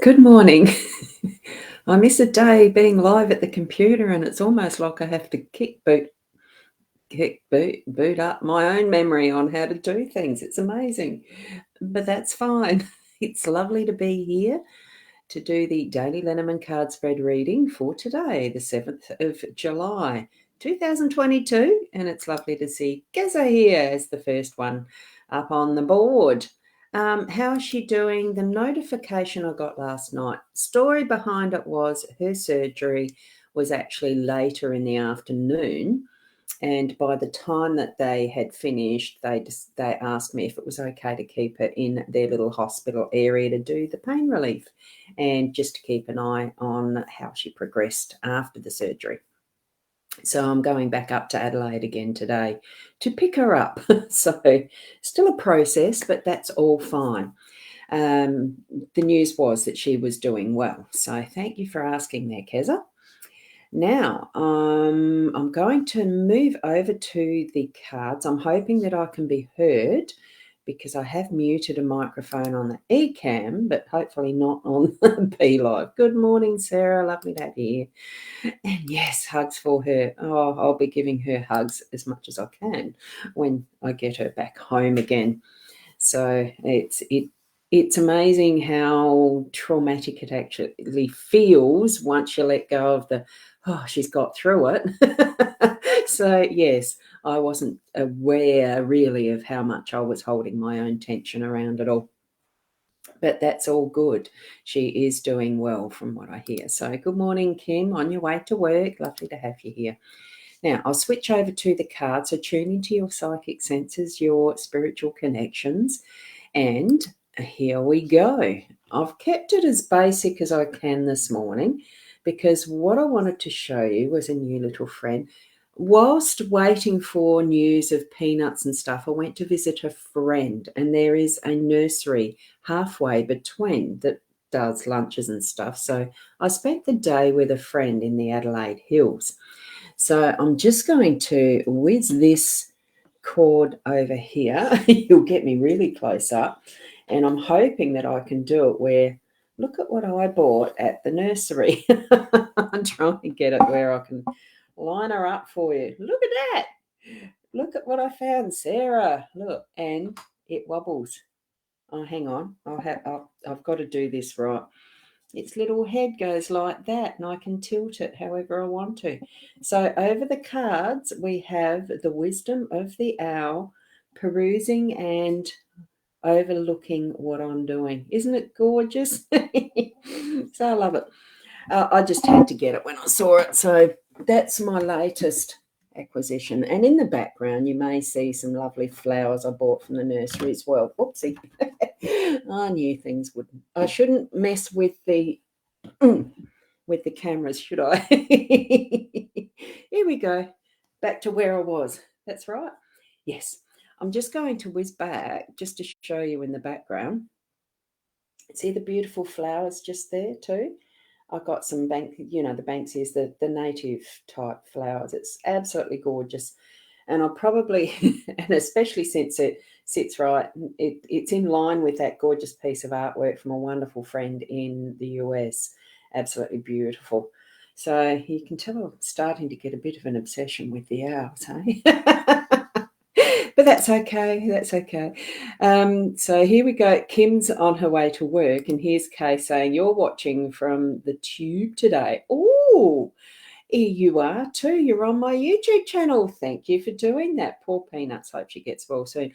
Good morning. I miss a day being live at the computer, and it's almost like I have to boot up my own memory on how to do things. It's amazing, but that's fine. It's lovely to be here to do the daily Lenormand card spread reading for today, the 7th of July, 2022, and it's lovely to see Geza here as the first one up on the board. How is she doing? The notification I got last night, story behind it was her surgery was actually later in the afternoon, and by the time that they had finished, they asked me if it was okay to keep her in their little hospital area to do the pain relief and just to keep an eye on how she progressed after the surgery. So I'm going back up to Adelaide again today to pick her up. So still a process, but that's all fine. The news was that she was doing well. So thank you for asking there, Keza. Now, I'm going to move over to the cards. I'm hoping that I can be heard because I have muted a microphone on the eCam, but hopefully not on the P-Live. Good morning, Sarah. Lovely to have you here. And yes, hugs for her. Oh, I'll be giving her hugs as much as I can when I get her back home again. So it's amazing how traumatic it actually feels once you let go of the, oh, she's got through it. So, yes, I wasn't aware really of how much I was holding my own tension around it all. But that's all good. She is doing well from what I hear. So good morning, Kim, on your way to work. Lovely to have you here. Now, I'll switch over to the cards. So tune into your psychic senses, your spiritual connections, and here we go. I've kept it as basic as I can this morning because what I wanted to show you was a new little friend. Whilst waiting for news of peanuts and stuff, I went to visit a friend, and there is a nursery halfway between that does lunches and stuff. So I spent the day with a friend in the Adelaide Hills. So I'm just going to whiz this cord over here. You'll get me really close up, and I'm hoping that I can do it where, look at what I bought at the nursery. I'm trying to get it where I can line her up for you. Look at that. Look at what I found, Sarah. Look, and it wobbles. Oh, hang on. I've got to do this right. Its little head goes like that, and I can tilt it however I want to. So over the cards, we have the wisdom of the owl, perusing and overlooking what I'm doing. Isn't it gorgeous? So I love it. I just had to get it when I saw it. So that's my latest acquisition. And in the background, you may see some lovely flowers I bought from the nursery as well. Oopsie. I knew things wouldn't. I shouldn't mess with the cameras, should I? Here we go. Back to where I was. That's right. Yes. I'm just going to whiz back just to show you in the background. See the beautiful flowers just there too? I got some the Banksias, the native type flowers. It's absolutely gorgeous. And I'll probably, and especially since it sits right, it's in line with that gorgeous piece of artwork from a wonderful friend in the US. Absolutely beautiful. So you can tell I'm starting to get a bit of an obsession with the owls, hey? But that's okay. That's okay. So here we go. Kim's on her way to work, and here's Kay saying, you're watching from the tube today. Oh, You are too. You're on my YouTube channel. Thank you for doing that. Poor Peanuts. Hope she gets well soon.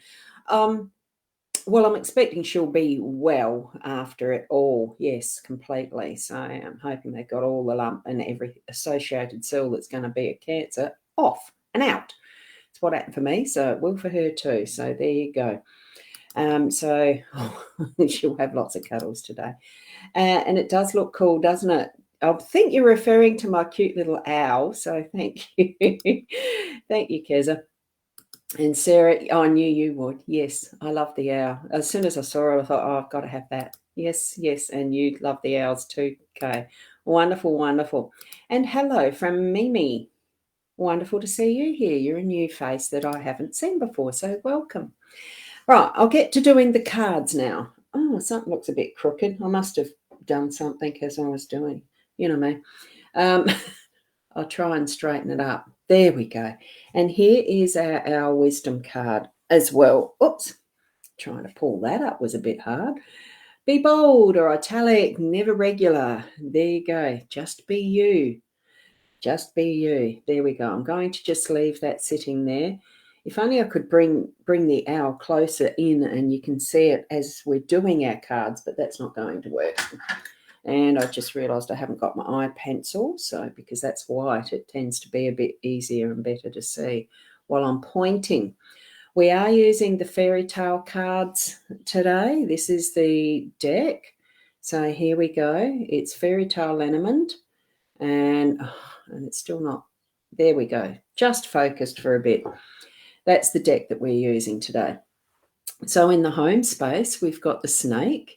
Well, I'm expecting she'll be well after it all. Yes, completely. So I'm hoping they got all the lump and every associated cell that's going to be a cancer off and out. It's what happened for me. So it will for her too. So there you go. She'll have lots of cuddles today. And it does look cool, doesn't it? I think you're referring to my cute little owl. So thank you. Thank you, Keza. And Sarah, I knew you would. Yes, I love the owl. As soon as I saw it, I thought, oh, I've got to have that. Yes, yes. And you love the owls too, Kay. Wonderful, wonderful. And hello from Mimi. Wonderful to see you here. You're a new face that I haven't seen before, so welcome. Right, I'll get to doing the cards now. Oh, something looks a bit crooked. I must have done something as I was doing. You know me. I'll try and straighten it up. There we go. And here is our wisdom card as well. Oops, trying to pull that up was a bit hard. Be bold or italic, never regular. There you go. Just be you. Just be you. There we go. I'm going to just leave that sitting there. If only I could bring the owl closer in and you can see it as we're doing our cards, but that's not going to work. And I just realised I haven't got my eye pencil, so because that's white, it tends to be a bit easier and better to see while I'm pointing. We are using the fairy tale cards today. This is the deck. So here we go. It's Fairy Tale LENORMAND, and it's still not. There we go. Just focused for a bit. That's the deck that we're using today. So in the home space, we've got the snake.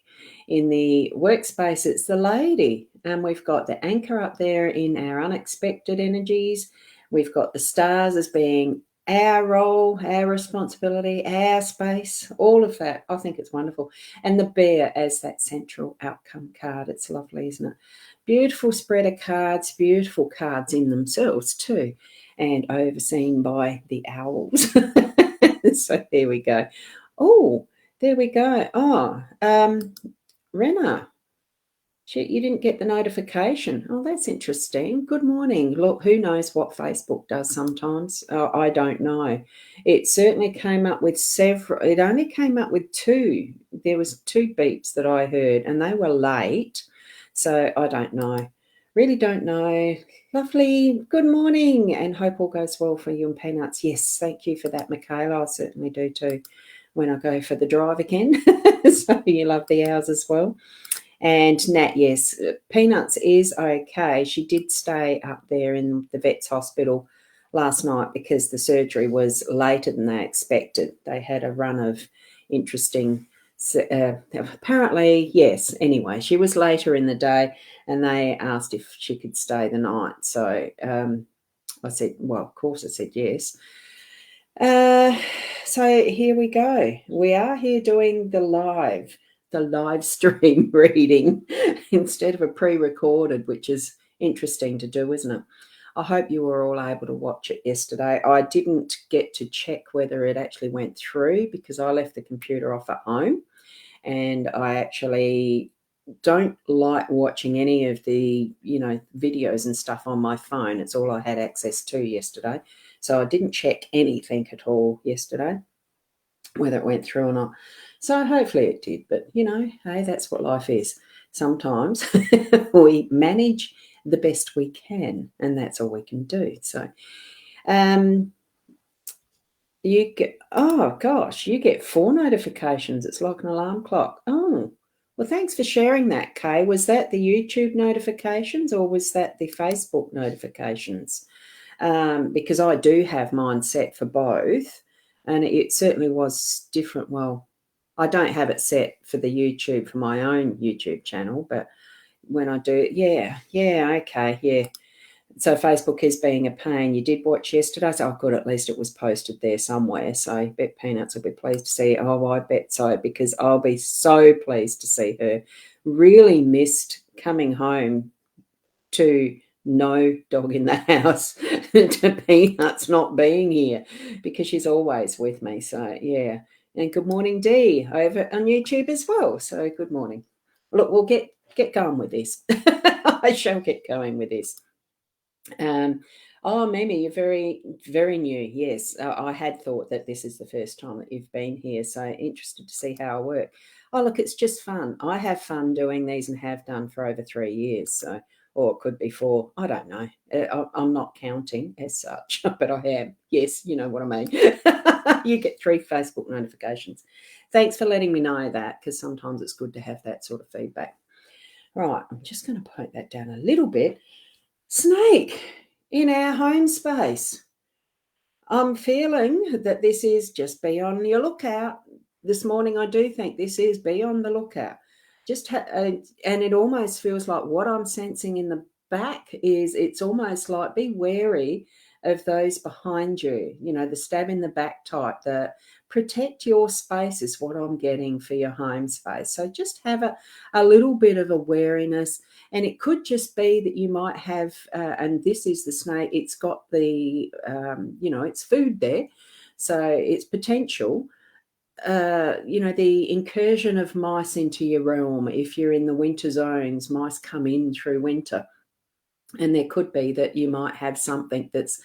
In the workspace, it's the lady. And we've got the anchor up there in our unexpected energies. We've got the stars as being our role, our responsibility, our space, all of that. I think it's wonderful. And the bear as that central outcome card. It's lovely, isn't it? Beautiful spread of cards, beautiful cards in themselves too, and overseen by the owls. So there we go. Oh, there we go. Oh, Rena, you didn't get the notification. Oh, that's interesting. Good morning. Look, who knows what Facebook does sometimes? I don't know. It certainly came up with several. It only came up with two. There was two beeps that I heard, and they were late. So I don't know. Really don't know. Lovely. Good morning, and hope all goes well for you and Peanuts. Yes, thank you for that, Michaela. I certainly do too when I go for the drive again. So you love the hours as well. And Nat, yes, Peanuts is okay. She did stay up there in the vet's hospital last night because the surgery was later than they expected. They had a run of interesting, apparently, yes. Anyway, she was later in the day and they asked if she could stay the night. So I said, well, of course I said yes. So here we go. We are here doing the live stream reading instead of a pre-recorded, which is interesting to do, isn't it? I hope you were all able to watch it yesterday. I didn't get to check whether it actually went through because I left the computer off at home, and I actually don't like watching any of the, videos and stuff on my phone. It's all I had access to yesterday. So I didn't check anything at all yesterday, whether it went through or not. So hopefully it did. But, hey, that's what life is. Sometimes we manage the best we can, and that's all we can do. So you get, oh, gosh, you get 4 notifications. It's like an alarm clock. Oh, well, thanks for sharing that, Kay. Was that the YouTube notifications or was that the Facebook notifications? Because I do have mine set for both, and it certainly was different. Well, I don't have it set for the YouTube for my own YouTube channel, but when I do, yeah, okay, yeah. So Facebook is being a pain. You did watch yesterday, so good, at least it was posted there somewhere. So I bet Peanuts will be pleased to see it. Oh, I bet so, because I'll be so pleased to see her. Really missed coming home to no dog in the house, to Peanuts not being here, because she's always with me. So yeah. And good morning, Dee, over on YouTube as well. So good morning. Look, we'll get going with this. I shall get going with this. Oh, Mimi, you're very, very new. Yes, I had thought that this is the first time that you've been here, so interested to see how I work. Oh, look, it's just fun. I have fun doing these and have done for over 3 years, so, or it could be 4. I don't know. I'm not counting as such, but I am. Yes, you know what I mean. You get 3 Facebook notifications. Thanks for letting me know that, because sometimes it's good to have that sort of feedback. Right, I'm just going to poke that down a little bit. Snake in our home space. I'm feeling that this is just be on your lookout. This morning, I do think this is be on the lookout. And it almost feels like what I'm sensing in the back is it's almost like be wary of those behind you, you know, the stab in the back type, the protect your space is what I'm getting for your home space. So just have a little bit of a wariness. And it could just be that you might have, and this is the snake, it's got the, it's food there. So it's potential, the incursion of mice into your realm. If you're in the winter zones, mice come in through winter. And there could be that you might have something that's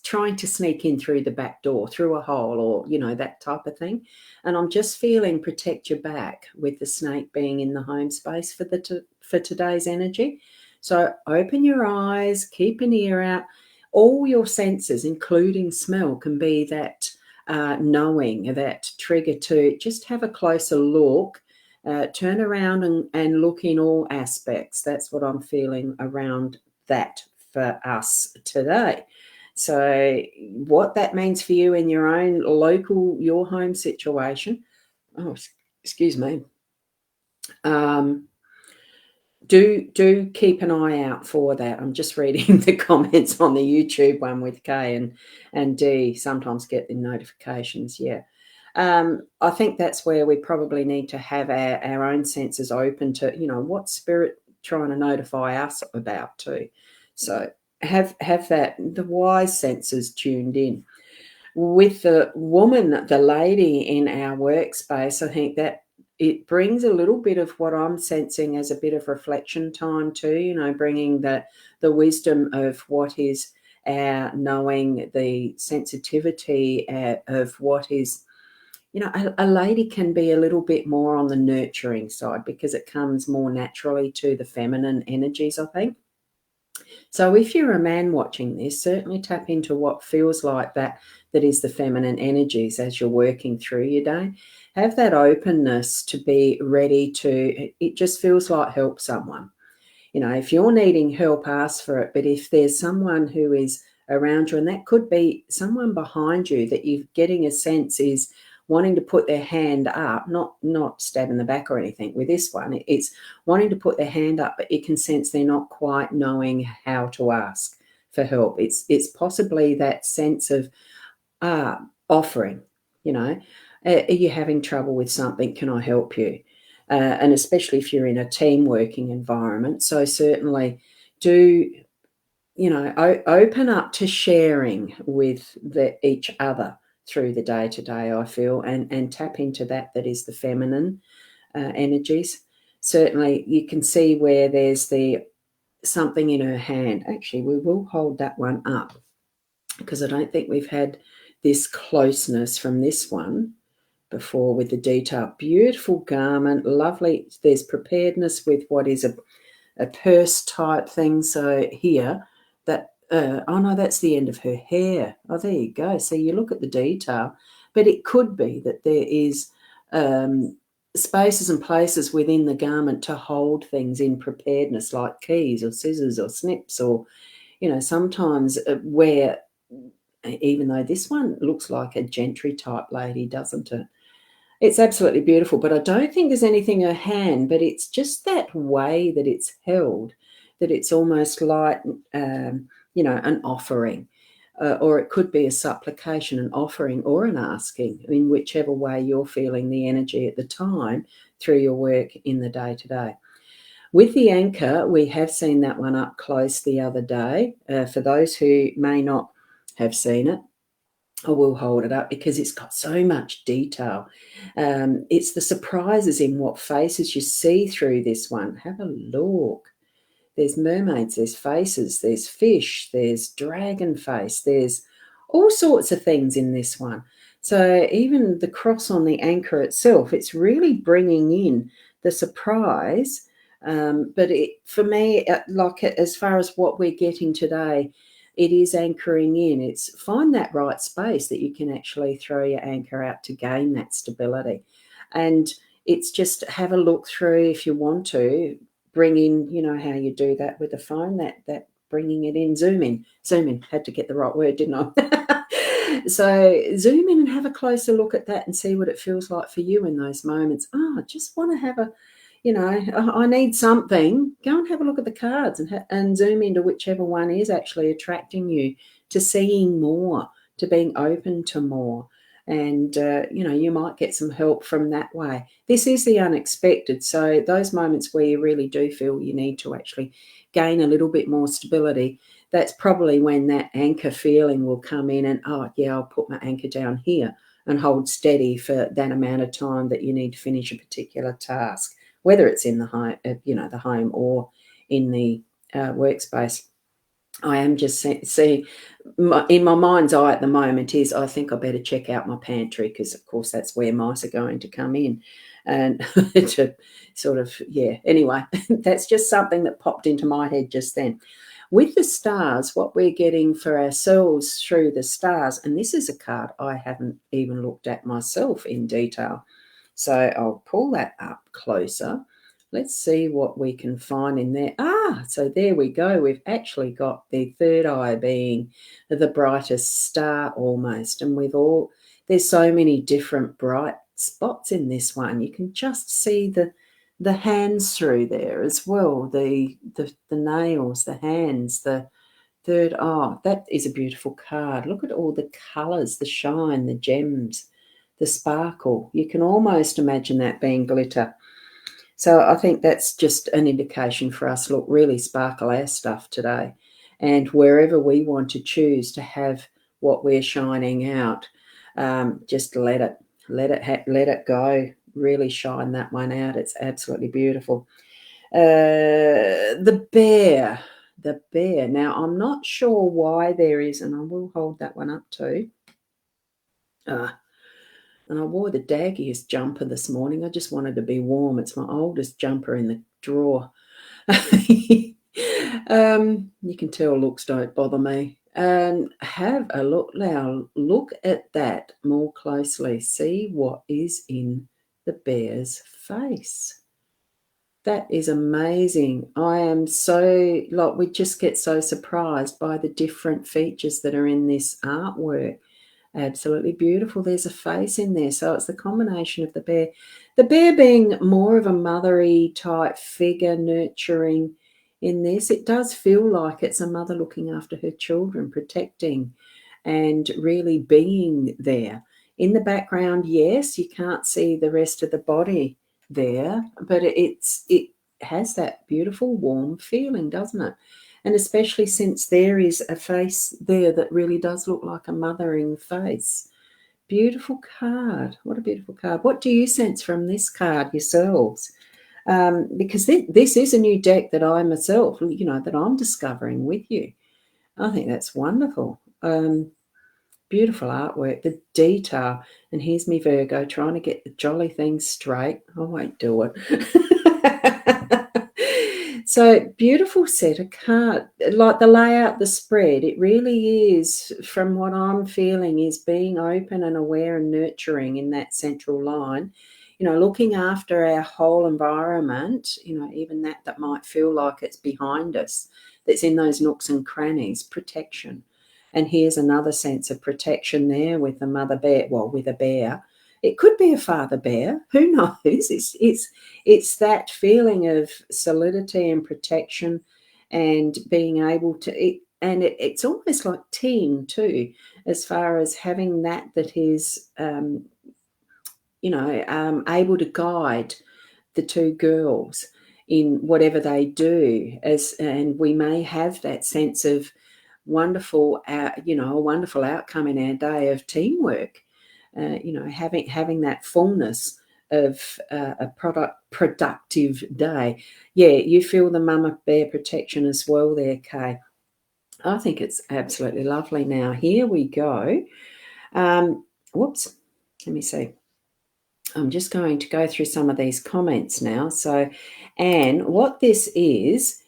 trying to sneak in through the back door, through a hole, or, that type of thing. And I'm just feeling protect your back with the snake being in the home space for today's energy. So open your eyes, keep an ear out. All your senses, including smell, can be that knowing, that trigger to just have a closer look. Turn around and look in all aspects. That's what I'm feeling around that for us today. So what that means for you in your own local, your home situation, excuse me, do keep an eye out for that. I'm just reading the comments on the YouTube one with K and D. Sometimes get the notifications. Yeah. I think that's where we probably need to have our own senses open to, what spirit trying to notify us about too. So have that, the wise senses tuned in. With the woman, the lady in our workspace, I think that it brings a little bit of what I'm sensing as a bit of reflection time too, bringing the wisdom of what is our knowing, the sensitivity of what is, a lady can be a little bit more on the nurturing side because it comes more naturally to the feminine energies, I think. So if you're a man watching this, certainly tap into what feels like that is the feminine energies as you're working through your day. Have that openness to be ready to, it just feels like help someone. If you're needing help, ask for it. But if there's someone who is around you, and that could be someone behind you that you're getting a sense is wanting to put their hand up, not stab in the back or anything with this one. It's wanting to put their hand up, but you can sense they're not quite knowing how to ask for help. It's possibly that sense of offering, are you having trouble with something? Can I help you? And especially if you're in a team working environment. So certainly do, open up to sharing with each other through the day-to-day, I feel, and tap into that is the feminine energies. Certainly you can see where there's something in her hand. Actually, we will hold that one up because I don't think we've had this closeness from this one before with the detail. Beautiful garment, lovely. There's preparedness with what is a purse type thing. So here, that, oh no, that's the end of her hair. Oh, there you go. So you look at the detail, but it could be that there is spaces and places within the garment to hold things in preparedness, like keys or scissors or snips, or, sometimes where, even though this one looks like a gentry type lady, doesn't it? It's absolutely beautiful, but I don't think there's anything in her hand, but it's just that way that it's held, that it's almost like, an offering, or it could be a supplication, an offering, or an asking, in whichever way you're feeling the energy at the time through your work in the day-to-day. With the anchor, we have seen that one up close the other day. For those who may not have seen it, I will hold it up because it's got so much detail. It's the surprises in what faces you see through this one. Have a look. There's mermaids, there's faces, there's fish, there's dragon face, there's all sorts of things in this one. So even the cross on the anchor itself, it's really bringing in the surprise. But for me, like as far as what we're getting today, it is anchoring in. It's find that right space that you can actually throw your anchor out to gain that stability. And it's just have a look through if you want to, bring in, you know how you do that with the phone, that bringing it in, zoom in, had to get the right word, didn't I? So zoom in and have a closer look at that and see what it feels like for you in those moments. I just want to have a, I need something. Go and have a look at the cards and zoom into whichever one is actually attracting you to seeing more, to being open to more. And, you might get some help from that way. This is the unexpected. So those moments where you really do feel you need to actually gain a little bit more stability, that's probably when that anchor feeling will come in and, oh, yeah, I'll put my anchor down here and hold steady for that amount of time that you need to finish a particular task, whether it's in the home, the home or in the workspace. I am just seeing in my mind's eye at the moment is I think I better check out my pantry because, of course, that's where mice are going to come in. And to sort of, yeah, anyway, that's just something that popped into my head just then. With the stars, what we're getting for ourselves through the stars, and this is a card I haven't even looked at myself in detail. So I'll pull that up closer. Let's see what we can find in there. So there we go. We've actually got the third eye being the brightest star almost. And there's so many different bright spots in this one. You can just see the hands through there as well. The nails, the hands, the third eye. That is a beautiful card. Look at all the colours, the shine, the gems, the sparkle. You can almost imagine that being glitter. So I think that's just an indication for us, look, really sparkle our stuff today. And wherever we want to choose to have what we're shining out, just let it go. Really shine that one out. It's absolutely beautiful. The bear. Now, I'm not sure why there is, and I will hold that one up too. And I wore the daggiest jumper this morning. I just wanted to be warm. It's my oldest jumper in the drawer. You can tell looks don't bother me. And have a look now. Look at that more closely. See what is in the bear's face. That is amazing. I am so, we just get so surprised by the different features that are in this artwork. Absolutely beautiful. There's a face in there. So it's the combination of the bear. The bear being more of a mothery type figure, nurturing in this. It does feel like it's a mother looking after her children, protecting and really being there. In the background, yes, you can't see the rest of the body there, but it has that beautiful warm feeling, doesn't it? And especially since there is a face there that really does look like a mothering face. Beautiful card. What a beautiful card. What do you sense from this card yourselves? Because this is a new deck that I myself, that I'm discovering with you. I think that's wonderful. Beautiful artwork, the detail. And here's me Virgo trying to get the jolly thing straight. I won't do it. So beautiful set of cards, like the layout, the spread. It really is, from what I'm feeling, is being open and aware and nurturing in that central line. Looking after our whole environment. Even that might feel like it's behind us. That's in those nooks and crannies. Protection, and here's another sense of protection there with the mother bear. Well, with a bear. It could be a father bear. Who knows? It's that feeling of solidity and protection, and being able to. It's almost like team too, as far as having that is, able to guide the two girls in whatever they do. And we may have that sense of wonderful, a wonderful outcome in our day of teamwork. Having that fullness of a productive day. Yeah, you feel the mama bear protection as well there, Kay. I think it's absolutely lovely. Now, here we go. Whoops, let me see. I'm just going to go through some of these comments now. So, Anne, what this is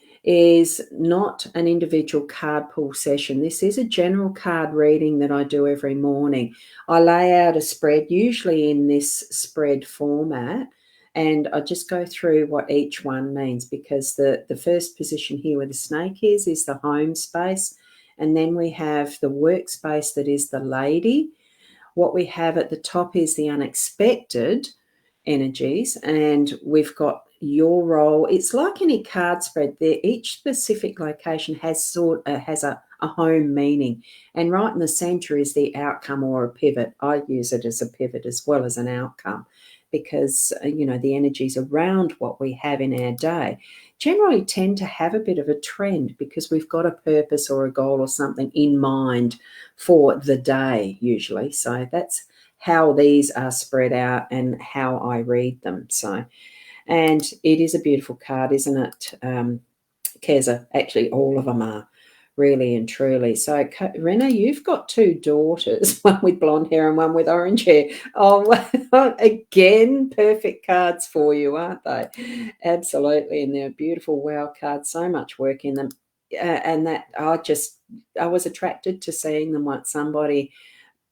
not an individual card pull session. This is a general card reading that I do every morning. I lay out a spread, usually in this spread format, and I just go through what each one means, because the first position here where the snake is the home space, and then we have the workspace that is the lady. What we have at the top is the unexpected energies, and we've got your role. It's like any card spread there. Each specific location has a home meaning, and right in the center is the outcome or a pivot. I use it as a pivot as well as an outcome, because the energies around what we have in our day generally tend to have a bit of a trend, because we've got a purpose or a goal or something in mind for the day usually. So that's how these are spread out and how I read them. So, and it is a beautiful card, isn't it, Keza? Actually, all of them are, really and truly. So, Rena, you've got two daughters, one with blonde hair and one with orange hair. Oh, again, perfect cards for you, aren't they? Absolutely, and they're beautiful. Wow cards, so much work in them. And that I was attracted to seeing them once somebody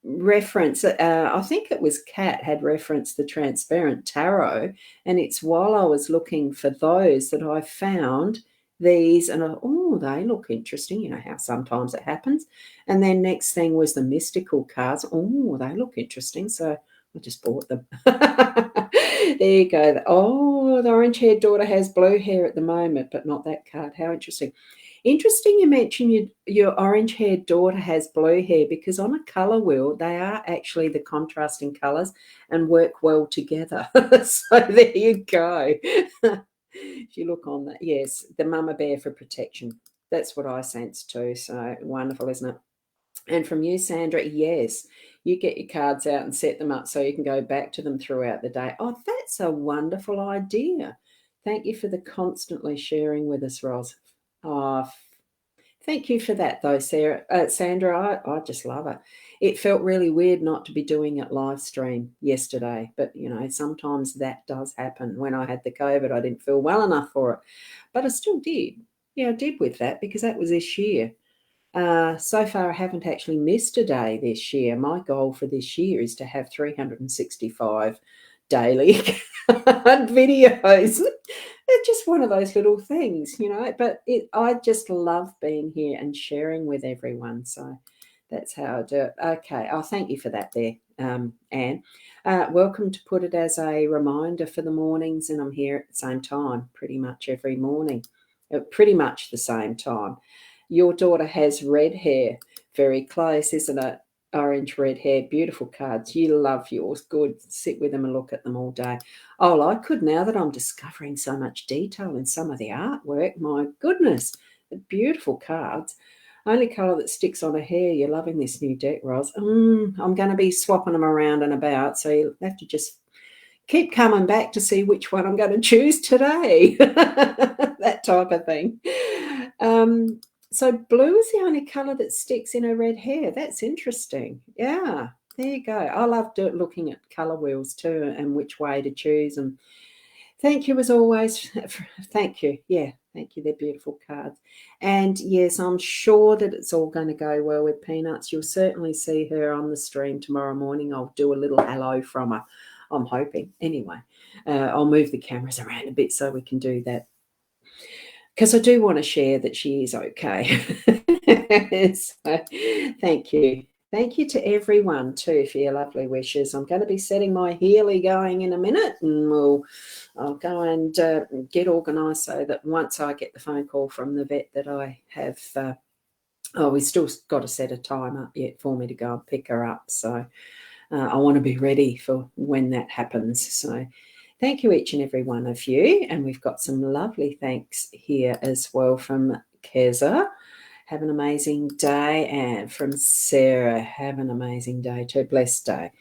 reference, I think it was Kat had referenced the transparent tarot, and it's while I was looking for those that I found these, and they look interesting. You know how sometimes it happens. And then next thing was the mystical cards. They look interesting, so I just bought them. There you go. The orange-haired daughter has blue hair at the moment, but not that card. How interesting. Interesting you mentioned your orange-haired daughter has blue hair, because on a colour wheel, they are actually the contrasting colours and work well together. So there you go. If you look on that, yes, the mama bear for protection. That's what I sense too. So wonderful, isn't it? And from you, Sandra, yes, you get your cards out and set them up so you can go back to them throughout the day. Oh, that's a wonderful idea. Thank you for the constantly sharing with us, Ros. Oh, thank you for that, though, Sandra. I just love it. It felt really weird not to be doing it live stream yesterday, but sometimes that does happen. When I had the COVID, I didn't feel well enough for it, but I still did. Yeah, I did with that, because that was this year. So far, I haven't actually missed a day this year. My goal for this year is to have 365 daily videos. It's just one of those little things, but I just love being here and sharing with everyone. So that's how I do it. Okay. Thank you for that there, Anne. Welcome to put it as a reminder for the mornings, and I'm here at the same time pretty much every morning, pretty much the same time. Your daughter has red hair. Very close, isn't it? Orange, red hair, beautiful cards. You love yours. Good. Sit with them and look at them all day. Oh, I could, now that I'm discovering so much detail in some of the artwork. My goodness, the beautiful cards. Only colour that sticks on a hair. You're loving this new deck, Ros. I'm going to be swapping them around and about, so you'll have to just keep coming back to see which one I'm going to choose today. That type of thing. So blue is the only colour that sticks in her red hair. That's interesting. Yeah, there you go. I love looking at colour wheels too, and which way to choose. And thank you as always. Thank you. Yeah, thank you. They're beautiful cards. And yes, I'm sure that it's all going to go well with Peanuts. You'll certainly see her on the stream tomorrow morning. I'll do a little hello from her. I'm hoping. Anyway, I'll move the cameras around a bit so we can do that, because I do want to share that she is okay. So, thank you. Thank you to everyone too for your lovely wishes. I'm going to be setting my Healy going in a minute, and I'll go and get organised so that once I get the phone call from the vet that I have, we still got to set a time up yet for me to go and pick her up. So I want to be ready for when that happens. So thank you, each and every one of you. And we've got some lovely thanks here as well from Keza. Have an amazing day. And from Sarah, have an amazing day too. Blessed day.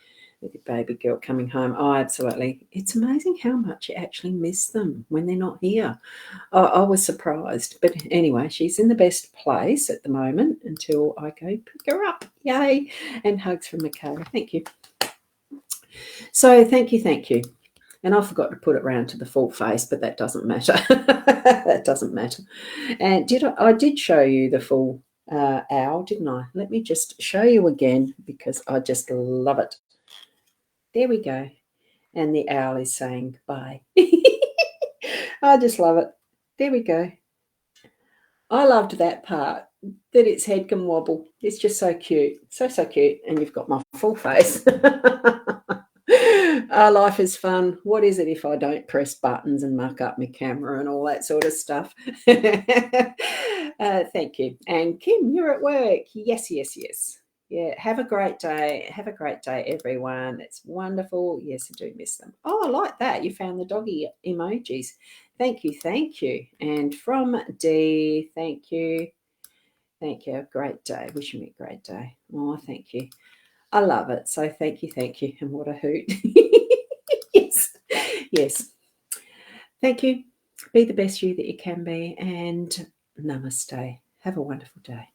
with your baby girl coming home. Oh, absolutely. It's amazing how much you actually miss them when they're not here. I was surprised. But anyway, she's in the best place at the moment until I go pick her up. Yay. And hugs from Mikhail. Thank you. So thank you. And I forgot to put it round to the full face, but that doesn't matter. That doesn't matter. And I did show you the full owl, didn't I? Let me just show you again because I just love it. There we go. And the owl is saying bye. I just love it. There we go. I loved that part, that its head can wobble. It's just so cute. So cute. And you've got my full face. Our life is fun. What is it if I don't press buttons and muck up my camera and all that sort of stuff? Thank you. And Kim, you're at work. Yes. Yeah, have a great day. Have a great day, everyone. It's wonderful. Yes, I do miss them. Oh, I like that. You found the doggy emojis. Thank you. And from D, thank you. Thank you. Great day. Wishing me a great day. Oh, thank you. I love it. So thank you. And what a hoot. Yes. Thank you. Be the best you that you can be. And namaste. Have a wonderful day.